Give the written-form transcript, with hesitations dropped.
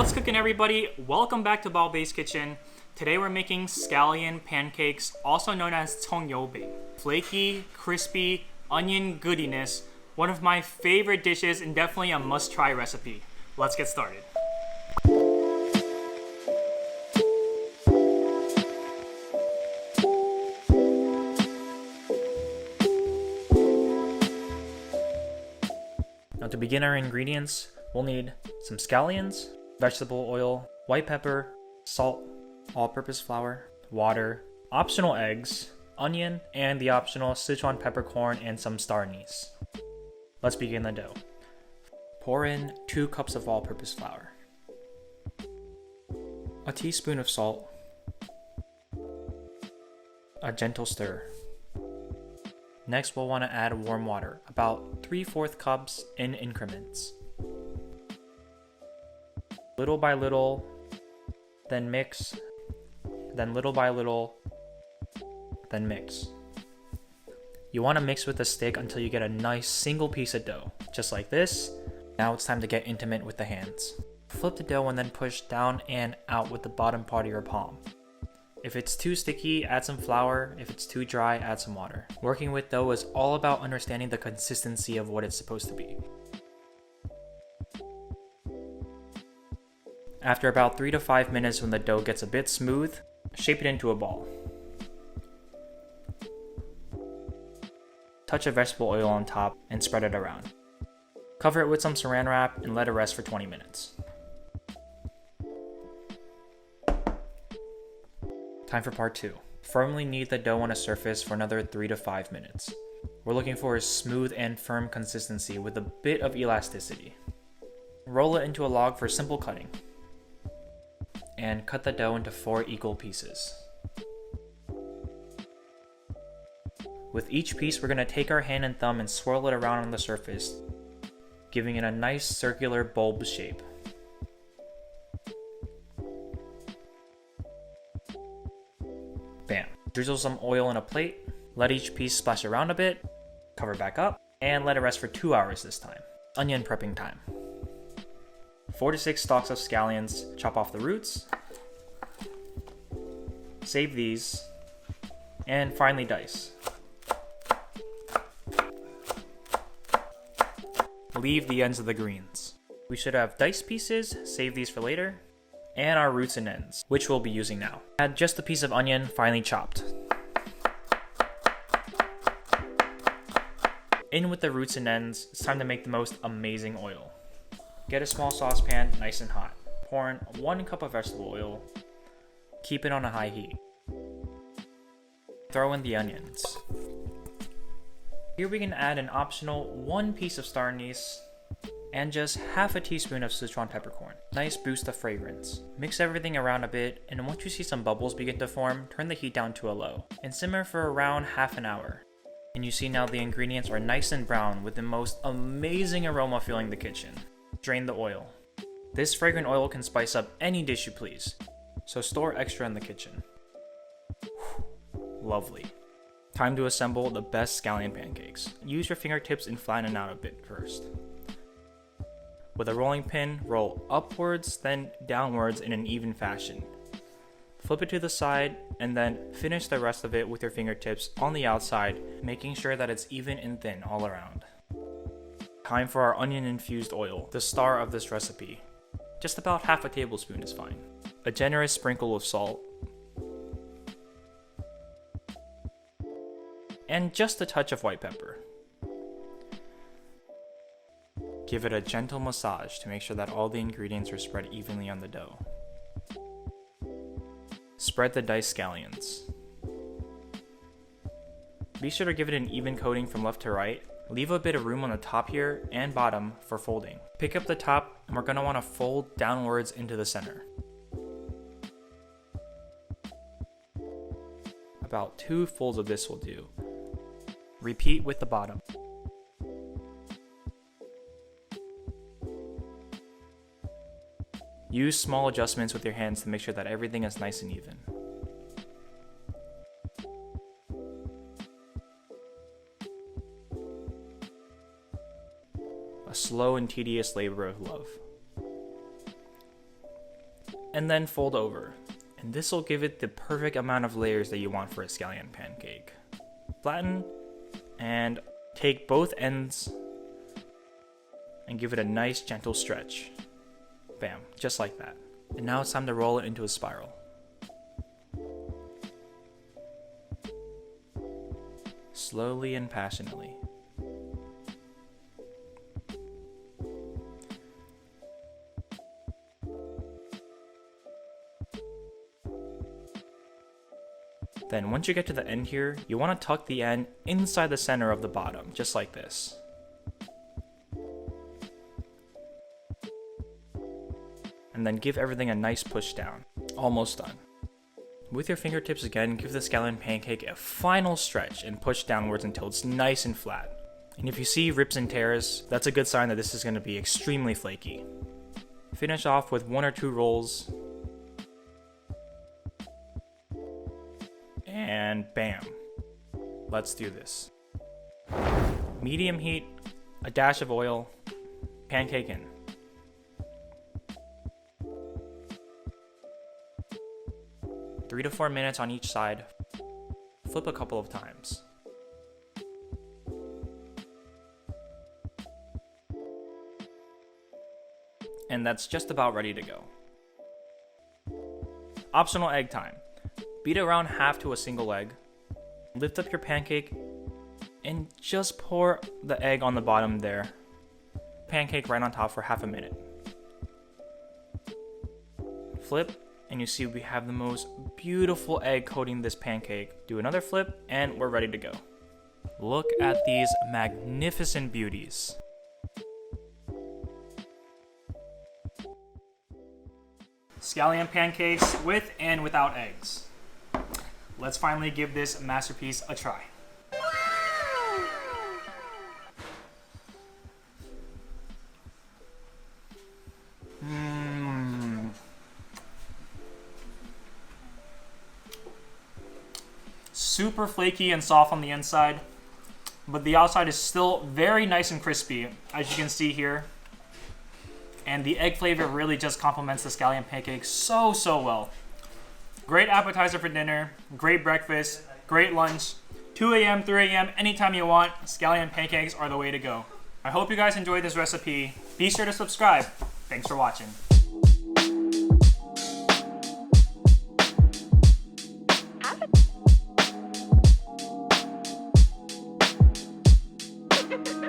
What's cooking, everybody? Welcome back to Bao-Bei's Kitchen. Today we're making scallion pancakes, also known as tongyobei. Flaky, crispy, onion goodiness. One of my favorite dishes and definitely a must-try recipe. Let's get started. Now to begin our ingredients, we'll need some scallions, vegetable oil, white pepper, salt, all-purpose flour, water, optional eggs, onion, and the optional Sichuan peppercorn and some star anise. Let's begin the dough. Pour in 2 cups of all-purpose flour, a teaspoon of salt, a gentle stir. Next, we'll want to add warm water, about 3/4 cups in increments. Little by little, then mix, then little by little, then mix. You want to mix with a stick until you get a nice single piece of dough, just like this. Now it's time to get intimate with the hands. Flip the dough and then push down and out with the bottom part of your palm. If it's too sticky, add some flour. If it's too dry, add some water. Working with dough is all about understanding the consistency of what it's supposed to be. After about 3 to 5 minutes, when the dough gets a bit smooth, shape it into a ball. Touch of vegetable oil on top and spread it around. Cover it with some saran wrap and let it rest for 20 minutes. Time for part 2. Firmly knead the dough on a surface for another 3 to 5 minutes. We're looking for a smooth and firm consistency with a bit of elasticity. Roll it into a log for simple cutting. And cut the dough into 4 equal pieces. With each piece, we're going to take our hand and thumb and swirl it around on the surface, giving it a nice circular bulb shape. Bam. Drizzle some oil in a plate, let each piece splash around a bit, cover back up, and let it rest for 2 hours this time. Onion prepping time. 4 to 6 stalks of scallions, chop off the roots, save these, and finely dice. Leave the ends of the greens. We should have diced pieces, save these for later, and our roots and ends, which we'll be using now. Add just a piece of onion, finely chopped. In with the roots and ends, it's time to make the most amazing oil. Get a small saucepan, nice and hot. Pour in 1 cup of vegetable oil. Keep it on a high heat. Throw in the onions. Here we can add an optional 1 piece of star anise and just half a teaspoon of Sichuan peppercorn. Nice boost of fragrance. Mix everything around a bit, and once you see some bubbles begin to form, turn the heat down to a low and simmer for around half an hour. And you see now the ingredients are nice and brown with the most amazing aroma filling the kitchen. Drain the oil. This fragrant oil can spice up any dish you please, so store extra in the kitchen. Lovely. Time to assemble the best scallion pancakes. Use your fingertips and flatten out a bit first. With a rolling pin, roll upwards, then downwards in an even fashion. Flip it to the side, and then finish the rest of it with your fingertips on the outside, making sure that it's even and thin all around. Time for our onion-infused oil, the star of this recipe. Just about half a tablespoon is fine. A generous sprinkle of salt. And just a touch of white pepper. Give it a gentle massage to make sure that all the ingredients are spread evenly on the dough. Spread the diced scallions. Be sure to give it an even coating from left to right. Leave a bit of room on the top here and bottom for folding. Pick up the top, and we're going to want to fold downwards into the center. About 2 folds of this will do. Repeat with the bottom. Use small adjustments with your hands to make sure that everything is nice and even. A slow and tedious labor of love. and then fold over. And this will give it the perfect amount of layers that you want for a scallion pancake. Flatten and take both ends and give it a nice gentle stretch. Bam, just like that. And now it's time to roll it into a spiral. Slowly and passionately. Then once you get to the end here, you want to tuck the end inside the center of the bottom, just like this. And then give everything a nice push down. Almost done. With your fingertips again, give the scallion pancake a final stretch and push downwards until it's nice and flat. And if you see rips and tears, that's a good sign that this is going to be extremely flaky. Finish off with 1 or 2 rolls. And bam. Let's do this. Medium heat, a dash of oil, pancake in. Three to 4 minutes on each side. Flip a couple of times. And that's just about ready to go. Optional egg time. Beat around half to a single egg. Lift up your pancake and just pour the egg on the bottom there. Pancake right on top for half a minute. Flip, and you see we have the most beautiful egg coating this pancake. Do another flip, and we're ready to go. Look at these magnificent beauties. Scallion pancakes with and without eggs. Let's finally give this masterpiece a try. Super flaky and soft on the inside, but the outside is still very nice and crispy, as you can see here. And the egg flavor really just complements the scallion pancake so well. Great appetizer for dinner, great breakfast, great lunch, 2 a.m., 3 a.m., anytime you want, scallion pancakes are the way to go. I hope you guys enjoyed this recipe. Be sure to subscribe. Thanks for watching.